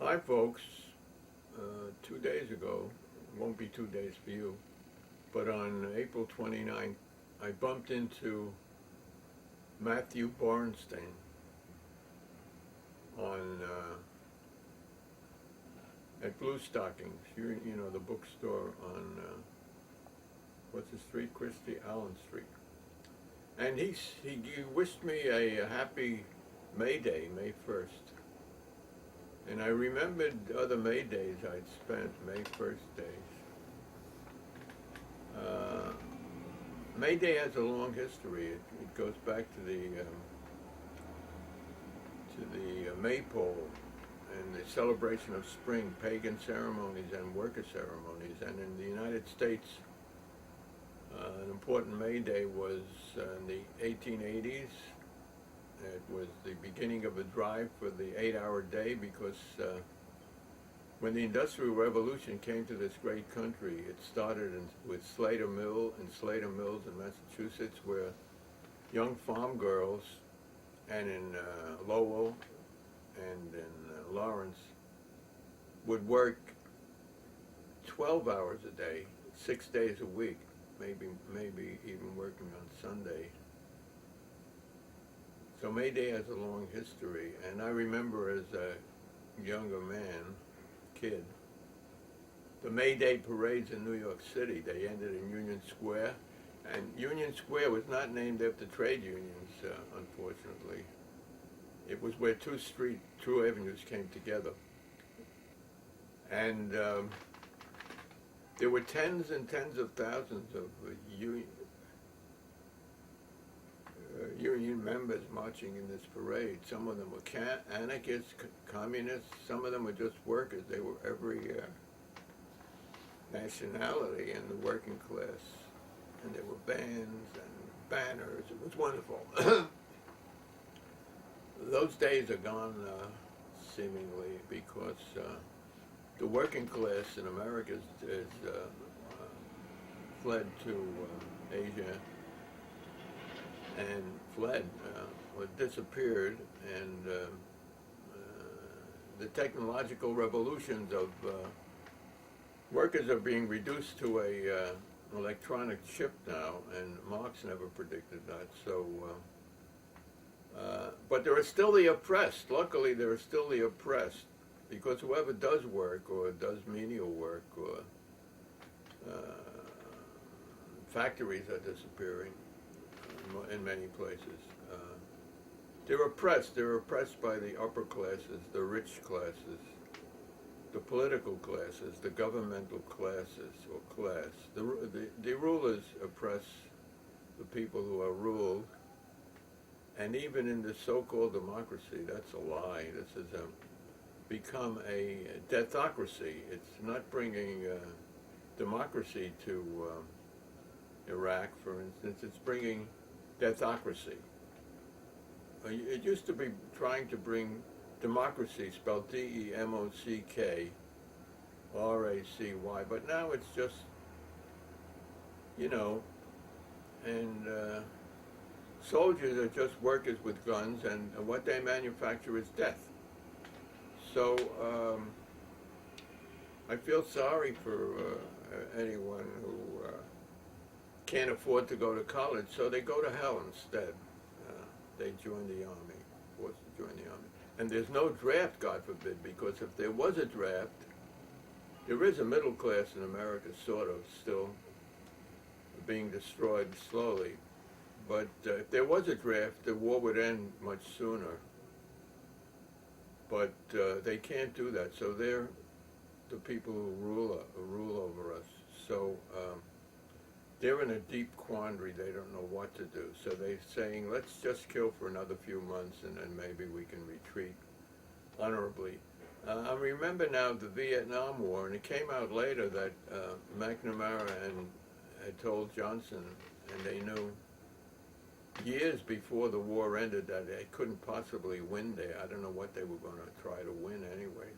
Hi folks, 2 days ago, won't be 2 days for you, but on April 29th, I bumped into Matthew Bornstein on at Blue Stockings, you know, the bookstore on, what's the street, Christie? Allen Street. And he wished me a happy May Day, May 1st. And I remembered other May Days I'd spent, May 1st days. May Day has a long history. It goes back to the maypole and the celebration of spring, pagan ceremonies and worker ceremonies. And in the United States, an important May Day was in the 1880s. It was the beginning of a drive for the 8-hour day because when the Industrial Revolution came to this great country, it started with Slater Mills in Massachusetts, where young farm girls, and in Lowell and in Lawrence, would work 12 hours a day, 6 days a week, maybe even working on Sunday. So May Day has a long history, and I remember as a younger kid, the May Day parades in New York City. They ended in Union Square, and Union Square was not named after trade unions, unfortunately. It was where two avenues came together. And there were tens and tens of thousands of union members marching in this parade. Some of them were anarchists, communists. Some of them were just workers. They were every nationality in the working class. And there were bands and banners. It was wonderful. Those days are gone, seemingly, because the working class in America is fled to Asia and fled, or disappeared, and the technological revolutions of workers are being reduced to a electronic chip now, and Marx never predicted that. So, but there are still the oppressed. Luckily, there are still the oppressed, because whoever does work or does menial work or factories are disappearing in many places. They're oppressed. They're oppressed by the upper classes, the rich classes, the political classes, the governmental classes or class. The rulers oppress the people who are ruled. And even in the so-called democracy, that's a lie. This has become a deathocracy. It's not bringing democracy to Iraq, for instance. It's bringing deathocracy. It used to be trying to bring democracy, spelled D-E-M-O-C-K, R-A-C-Y, but now it's just, you know, and soldiers are just workers with guns, and what they manufacture is death. So I feel sorry for anyone who can't afford to go to college, so they go to hell instead. They join the army, forced to join the army. And there's no draft, God forbid, because if there was a draft, there is a middle class in America, sort of, still being destroyed slowly. But if there was a draft, the war would end much sooner. But they can't do that, so they're the people who rule over us. So they're in a deep quandary. They don't know what to do. So they're saying, let's just kill for another few months, and then maybe we can retreat honorably. I remember now the Vietnam War, and it came out later that McNamara had told Johnson, and they knew years before the war ended that they couldn't possibly win there. I don't know what they were going to try to win anyway.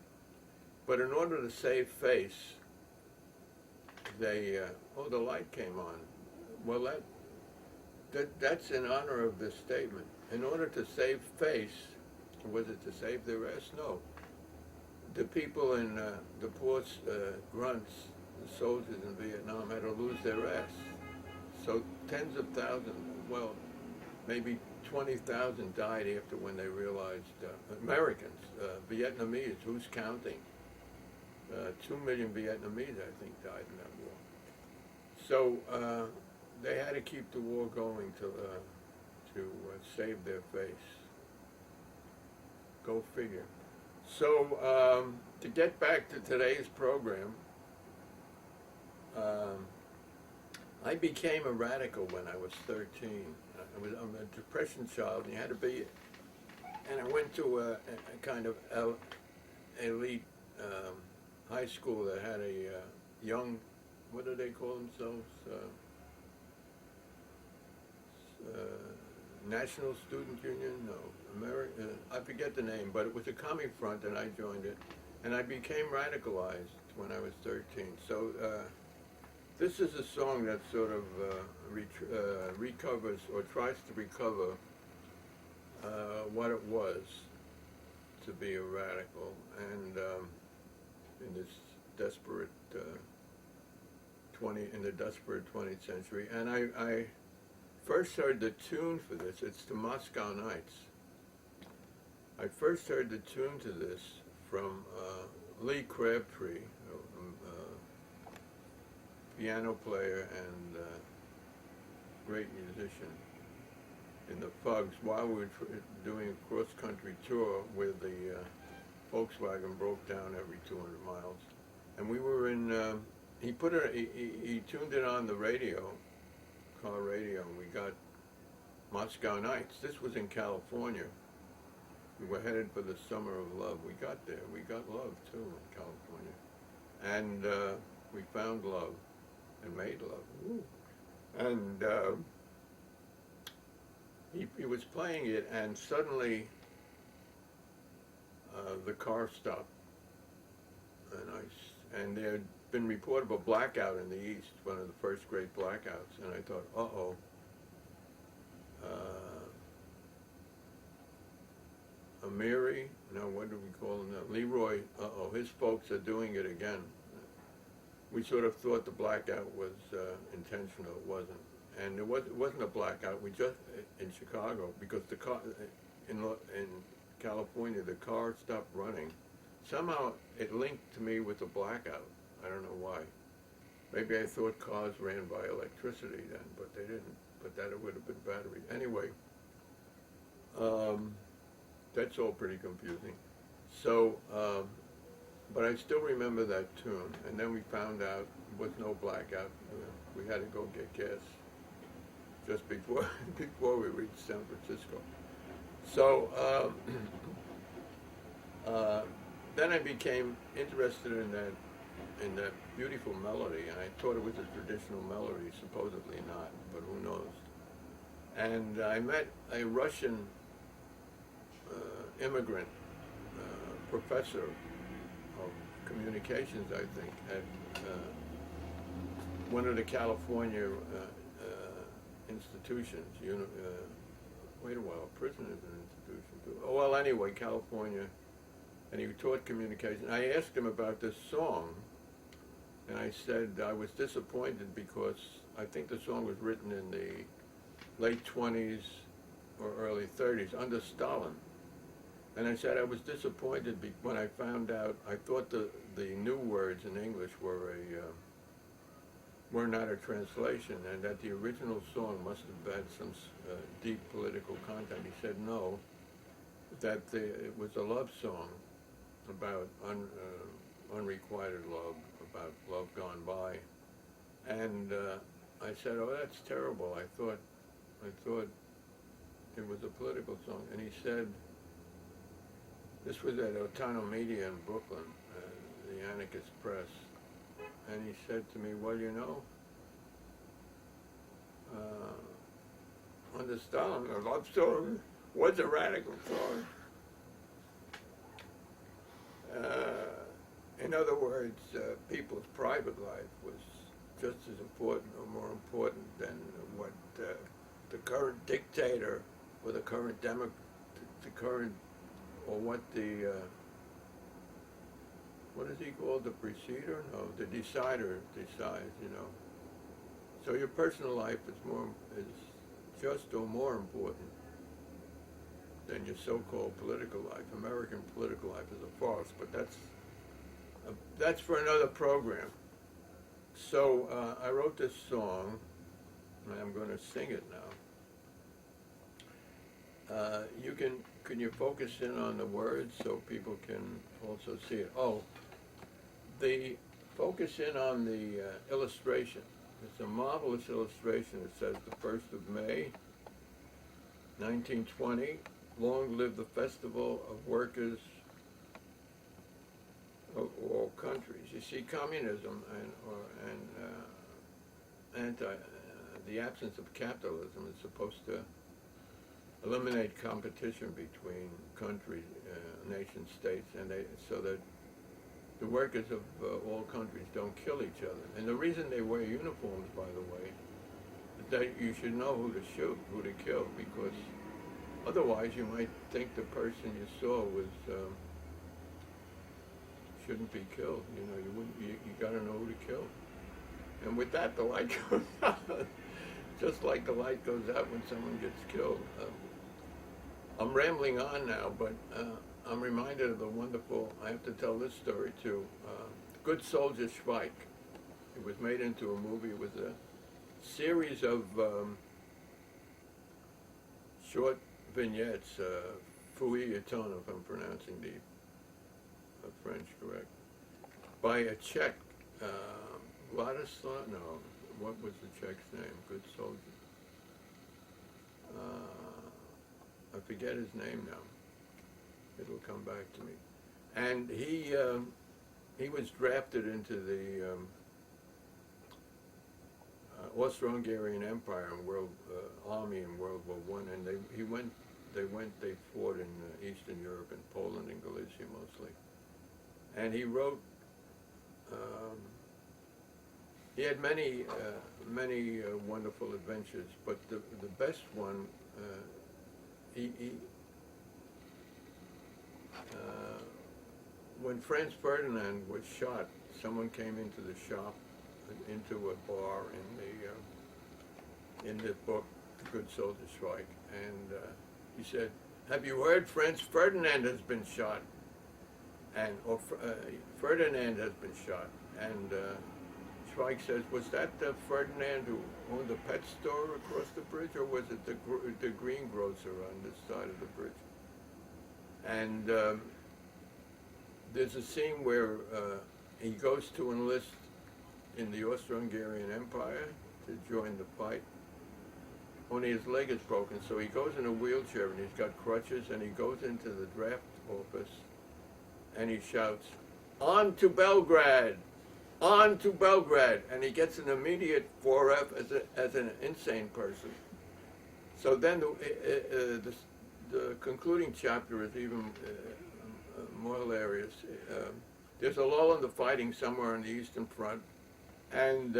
But in order to save face, they, oh, the light came on. Well, that's in honor of this statement. In order to save face, was it to save their ass? No. the people in the poor grunts, the soldiers in Vietnam, had to lose their ass. So tens of thousands, well, maybe 20,000 died after when they realized, Americans, Vietnamese, who's counting? 2 million Vietnamese, I think, died in that war. So they had to keep the war going to save their face. Go figure. So to get back to today's program, I became a radical when I was 13. I'm a depression child, and you had to be, and I went to a kind of elite high school that had a young, what do they call themselves? National Student Union? No, I forget the name, but it was a commie front, and I joined it, and I became radicalized when I was 13. So this is a song that sort of recovers or tries to recover what it was to be a radical, and in this desperate in the desperate 20th century. And I first heard the tune for this. It's the Moscow Nights. I first heard the tune to this from Lee Crabtree, piano player and great musician in the Fugs, while we were doing a cross-country tour where the Volkswagen broke down every 200 miles. And we were in, he tuned it on the radio, car radio, and we got Moscow Nights. This was in California. We were headed for the Summer of Love. We got there. We got love, too, in California. And we found love and made love. Ooh. And he was playing it, and suddenly the car stopped. And there had been reported of a blackout in the East, one of the first great blackouts. And I thought, uh-oh. Amiri, no, what do we call him now? Leroy, uh-oh, his folks are doing it again. We sort of thought the blackout was intentional. It wasn't. And it wasn't a blackout. We just, in Chicago, because the car, in California, the car stopped running. Somehow it linked to me with the blackout. I don't know why. Maybe I thought cars ran by electricity then, but they didn't. But that it would have been batteries. Anyway, that's all pretty confusing. So, but I still remember that tune. And then we found out there was no blackout. We had to go get gas just before we reached San Francisco. So then I became interested in that beautiful melody, and I thought it was a traditional melody, supposedly not, but who knows. And I met a Russian immigrant professor of communications, I think, at one of the California institutions. Wait a while, prison is an institution too. Oh, well, anyway, California, and he taught communication. I asked him about this song, and I said I was disappointed because I think the song was written in the late 20s or early 30s under Stalin. And I said I was disappointed when I found out. I thought the new words in English were not a translation, and that the original song must have had some deep political content. He said no, that it was a love song about unrequited love, about love gone by. And I said, oh, that's terrible. I thought it was a political song. And he said, this was at Otano Media in Brooklyn, the Anarchist Press. And he said to me, well, you know, under Stalin, a love song was a radical song. In other words, people's private life was just as important or more important than what the current dictator or the current or what the what is he called? The preceder? No, the decider decides, you know. So your personal life is just or more important than your so-called political life. American political life is a farce, but that's for another program. So I wrote this song, and I'm going to sing it now. Can you focus in on the words so people can also see it? Oh, focus in on the illustration. It's a marvelous illustration. It says the 1st of May, 1920, long live the festival of workers of all countries. You see, communism and the absence of capitalism is supposed to eliminate competition between countries, nation states, and so that the workers of all countries don't kill each other. And the reason they wear uniforms, by the way, is that you should know who to shoot, who to kill, because otherwise you might think the person you saw shouldn't be killed. You know, you got to know who to kill. And with that, the light goes out, just like the light goes out when someone gets killed. I'm rambling on now, but I'm reminded of the wonderful, I have to tell this story too, Good Soldier Schweik. It was made into a movie. It was a series of short vignettes, feuilletons, if I'm pronouncing the French correct, by a Czech, Vladislav, no, what was the Czech's name? Good Soldier. I forget his name now. It'll come back to me. And he was drafted into the Austro-Hungarian Empire and Army in World War I, and they fought in Eastern Europe, in Poland and Galicia mostly. And he wrote. He had many wonderful adventures, but the best one. When Franz Ferdinand was shot, someone came into the shop, into a bar in the book, The Good Soldier Schweik, and he said, "Have you heard Franz Ferdinand has been shot?" Or Ferdinand has been shot, and Schweik says, "Was that the Ferdinand who owned the pet store across the bridge, or was it the greengrocer on this side of the bridge?" And there's a scene where he goes to enlist in the Austro-Hungarian Empire to join the fight. Only his leg is broken, so he goes in a wheelchair and he's got crutches, and he goes into the draft office and he shouts, "On to Belgrade! On to Belgrade!" And he gets an immediate 4F as an insane person. So then the concluding chapter is even more hilarious. There's a lull in the fighting somewhere on the Eastern Front, and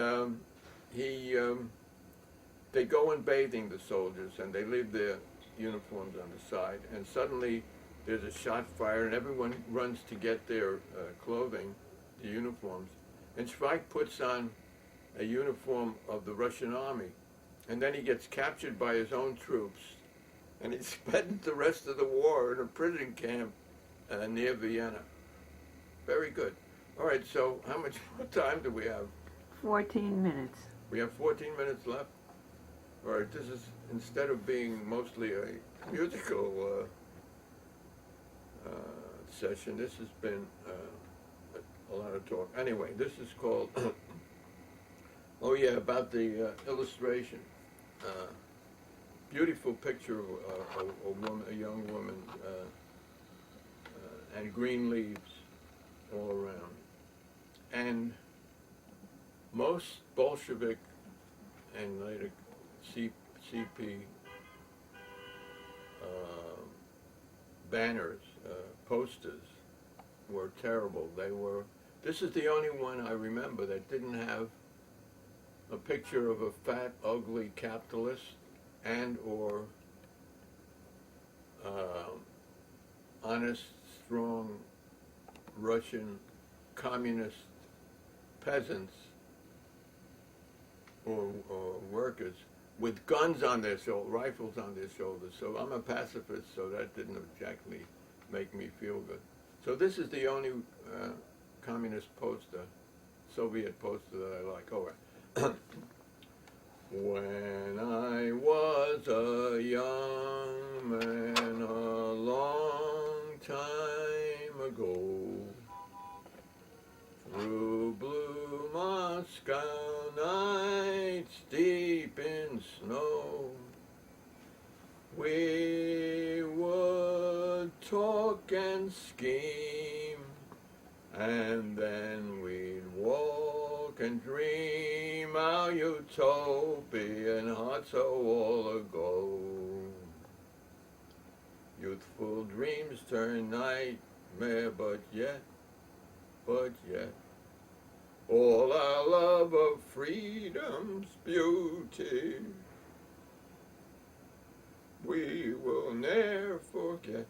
they go in bathing, the soldiers, and they leave their uniforms on the side, and suddenly there's a shot fired, and everyone runs to get their clothing, the uniforms, and Schweik puts on a uniform of the Russian army, and then he gets captured by his own troops, and he spent the rest of the war in a prison camp near Vienna. Very good. All right, so how much more time do we have? 14 minutes. We have 14 minutes left. All right, this is, instead of being mostly a musical session, this has been a lot of talk. Anyway, this is called, oh yeah, about the illustration. Beautiful picture of a young woman, and green leaves all around. And most Bolshevik and later CP banners, posters, were terrible. This is the only one I remember that didn't have a picture of a fat, ugly capitalist and or honest, strong Russian communist peasants or workers with guns on their shoulders, rifles on their shoulders. So I'm a pacifist, so that didn't exactly make me feel good. So this is the only communist poster, Soviet poster that I like. Oh, right. When I was a young man a long time ago, through blue Moscow nights deep in snow, we would talk and scheme, and then we'd walk and dream our utopian heart so all ago. Youthful dreams turn nightmare, but yet, all our love of freedom's beauty we will ne'er forget.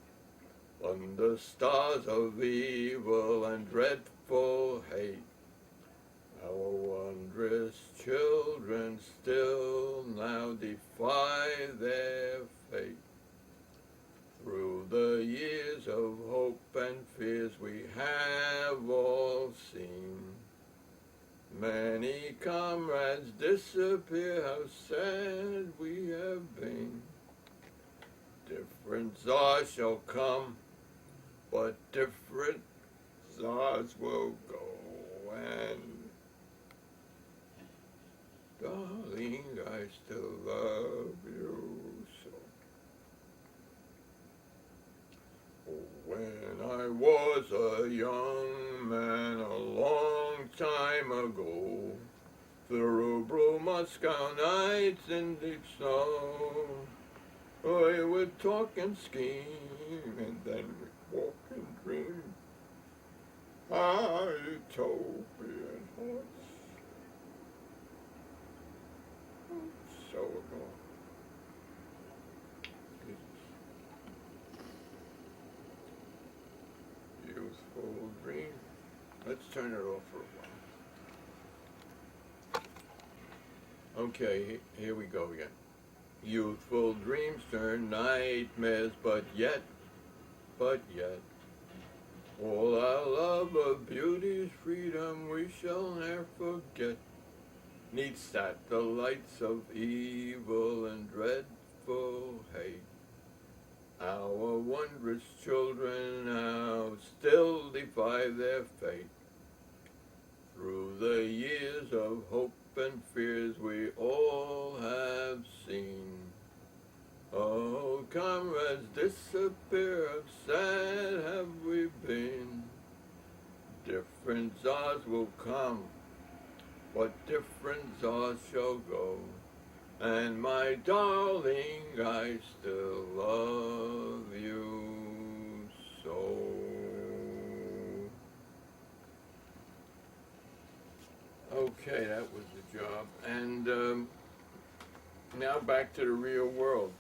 Under stars of evil and dreadful hate, our wondrous children still now defy their fate. Through the years of hope and fears we have all seen many comrades disappear, how sad we have been. Different czars shall come, but different czars will go, and darling, I still love you so. When I was a young man a long time ago, through blue Moscow nights in deep snow, we would talk and scheme, and then we'd walk and dream our utopian hearts so aglow. Youthful dream. Let's turn it off for a while. Okay, here we go again. Youthful dreams turn nightmares, but yet, all our love of beauty's freedom we shall ne'er forget. Neath satellites of evil and dreadful hate, our wondrous children now still defy their fate. Through the years of hope and fears we all have seen, oh, comrades disappear, how sad have we been. Different czars will come, but different czars shall go, and my darling, I still love you so. Okay, that was the job. And now back to the real world.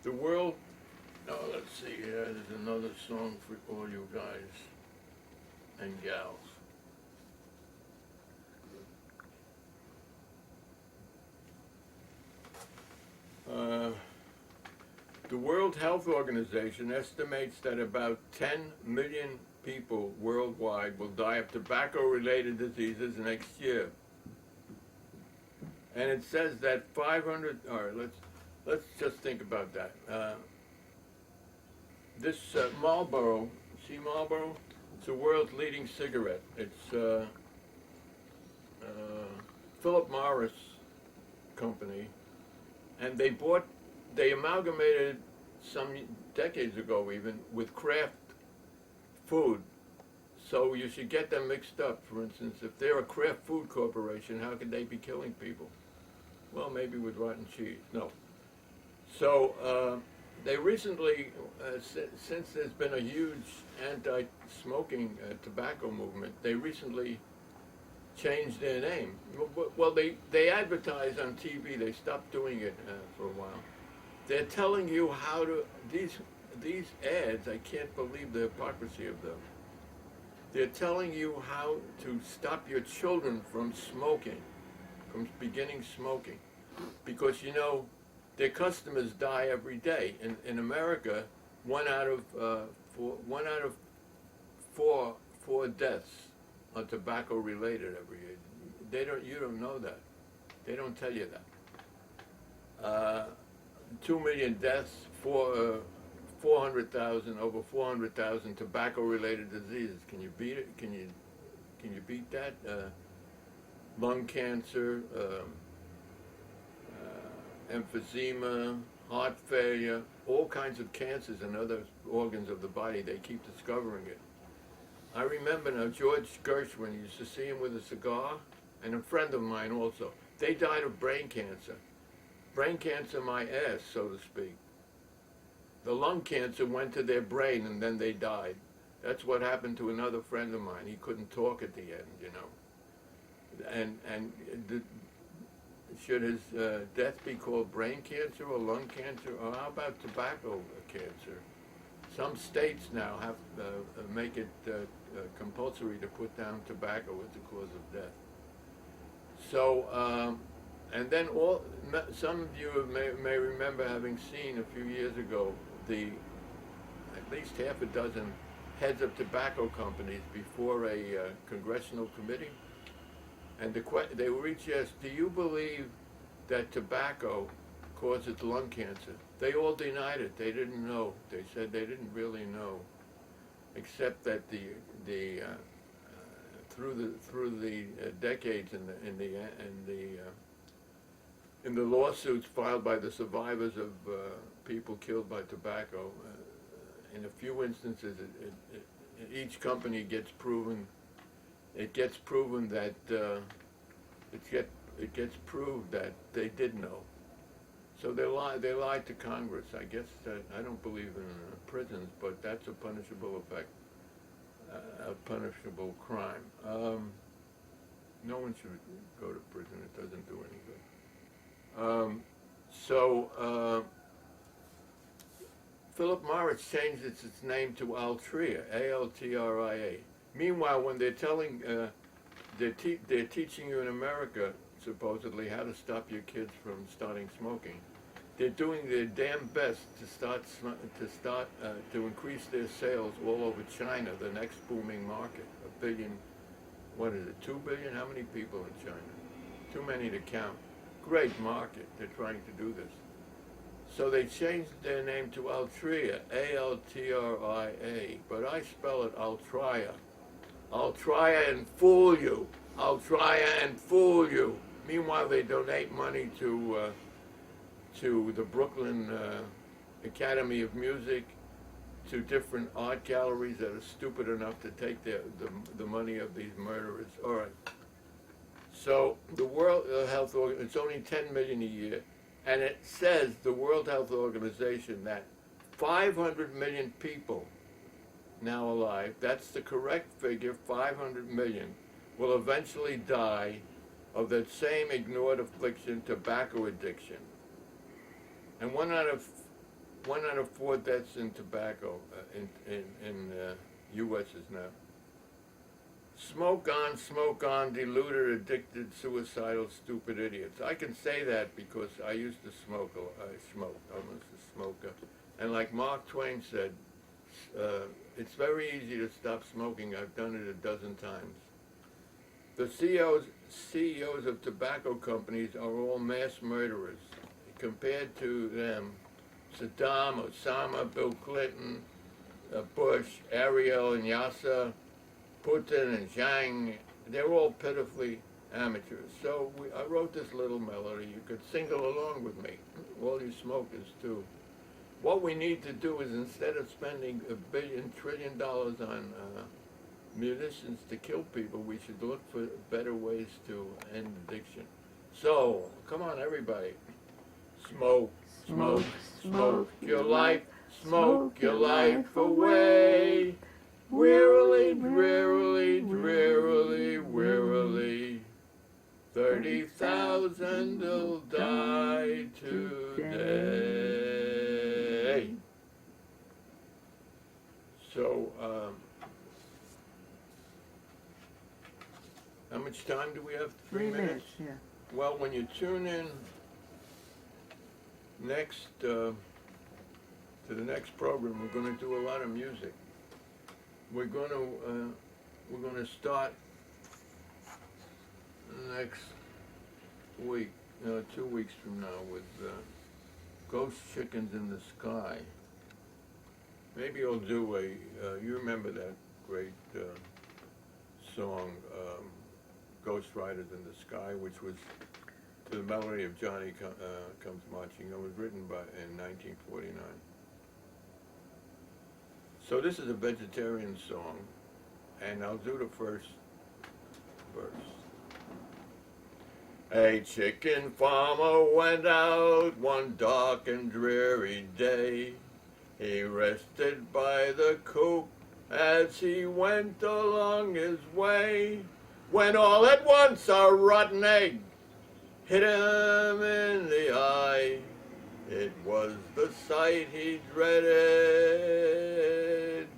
The world, let's see here, there's another song for all you guys and gals. The World Health Organization estimates that about 10 million people worldwide will die of tobacco-related diseases next year. And it says that 500, all right, let's just think about that. This Marlboro, see Marlboro? It's the world's leading cigarette. It's Philip Morris company, and they amalgamated some decades ago even with Kraft food, so you should get them mixed up. For instance, if they're a Kraft Food Corporation, how could they be killing people? Well, maybe with rotten cheese. No. So they recently, since there's been a huge anti-smoking tobacco movement, they recently changed their name. Well, they advertise on TV. They stopped doing it for a while. They're telling you how to, these ads, I can't believe the hypocrisy of them. They're telling you how to stop your children from smoking, from beginning smoking. Because, you know, their customers die every day. In America, one out of four deaths are tobacco related every year. You don't know that. They don't tell you that. 2 million deaths, 400,000, over 400,000 tobacco-related diseases. Can you beat it? Can you beat that? Lung cancer, emphysema, heart failure, all kinds of cancers and other organs of the body. They keep discovering it. I remember now George Gershwin, you used to see him with a cigar, and a friend of mine also. They died of brain cancer. Brain cancer my ass, so to speak. The lung cancer went to their brain and then they died. That's what happened to another friend of mine. He couldn't talk at the end, you know. Should his death be called brain cancer or lung cancer? Or how about tobacco cancer? Some states now have make it compulsory to put down tobacco as the cause of death. So, and then some of you may remember having seen a few years ago at least half a dozen heads of tobacco companies before a congressional committee. And they were each asked, do you believe that tobacco causes lung cancer? They all denied it. They didn't know. They said they didn't really know, except that through the decades in the lawsuits filed by the survivors of people killed by tobacco, in a few instances, each company gets proven. It gets proven that it gets proved that they did know. So they lied to Congress. I guess I don't believe in prisons, but that's a punishable effect, a punishable crime. No one should go to prison. It doesn't do any good. Philip Morris changed its name to Altria, A-L-T-R-I-A. Meanwhile, when they're telling, they're teaching you in America, supposedly, how to stop your kids from starting smoking, they're doing their damn best to increase their sales all over China, the next booming market. 1 billion, what is it, 2 billion? How many people in China? Too many to count. Great market. They're trying to do this. So they changed their name to Altria, A-L-T-R-I-A, but I spell it Altria. I'll try and fool you. I'll try and fool you. Meanwhile, they donate money to the Brooklyn Academy of Music, to different art galleries that are stupid enough to take the money of these murderers. All right. So the World Health Organization, it's only 10 million a year, and it says, the World Health Organization, that 500 million people now alive, that's the correct figure, 500 million, will eventually die of that same ignored affliction, tobacco addiction. And one out of 4 deaths in tobacco in U.S. is now. Smoke on, deluded, addicted, suicidal, stupid idiots. I can say that because I used to smoke. I smoked. I was a smoker. And like Mark Twain said, it's very easy to stop smoking. I've done it a dozen times. The CEOs of tobacco companies are all mass murderers. Compared to them, Saddam, Osama, Bill Clinton, Bush, Ariel and Yasser, Putin and Zhang, they're all pitifully amateurs. So I wrote this little melody. You could sing along with me, all you smokers too. What we need to do is, instead of spending $1 trillion on munitions to kill people, we should look for better ways to end addiction. So, come on everybody. Smoke, smoke, smoke your life, smoke your life away. Wearily, drearily, drearily, wearily, 30,000 will die today. So, How much time do we have? 3 minutes, yeah. Well, when you tune in next to the next program, we're going to do a lot of music. We're going to start next week, 2 weeks from now, with Ghost Chickens in the Sky. Maybe I'll do you remember that great song, Ghost Riders in the Sky, which was to the melody of Johnny Comes Marching. It was written in 1949. So this is a vegetarian song, and I'll do the first verse. A chicken farmer went out one dark and dreary day. He rested by the coop as he went along his way, when all at once a rotten egg hit him in the eye. It was the sight he dreaded,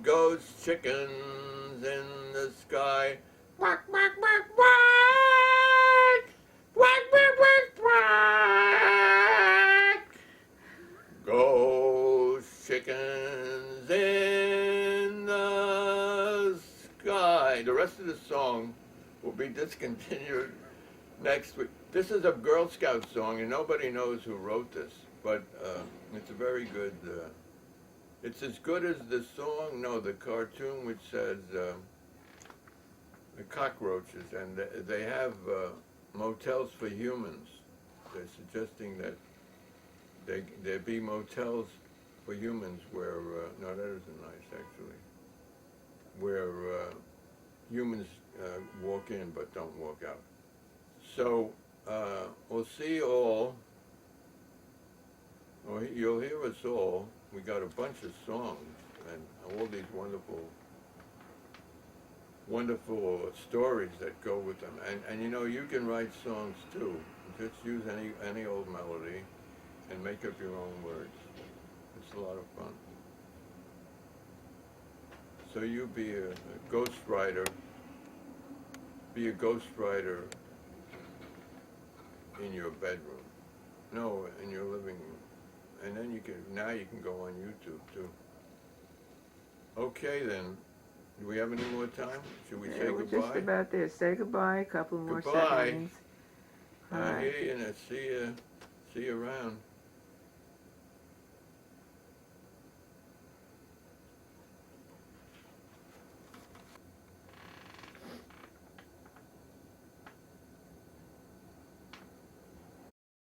ghost chickens in the sky. Quack, quack, quack, quack! Quack, quack, quack, quack! Ghost chickens in the sky. The rest of the song will be discontinued next week. This is a Girl Scout song, and nobody knows who wrote this, but it's a very good, it's as good as the song, no, the cartoon, which says the cockroaches, and they have motels for humans. They're suggesting that there be motels for humans where, no, that isn't nice, actually, where humans walk in but don't walk out. So, we'll see you all, or you'll hear us all. We got a bunch of songs and all these wonderful stories that go with them. And you know, you can write songs too. Just use any old melody and make up your own words. It's a lot of fun. So you be a ghost writer. Be a ghost writer in your bedroom. No, in your living room. And then you can go on YouTube too. Okay then. Do we have any more time? Should we say We're goodbye? just about there. Say goodbye, a couple more Goodbye. seconds. I hear you and see you around.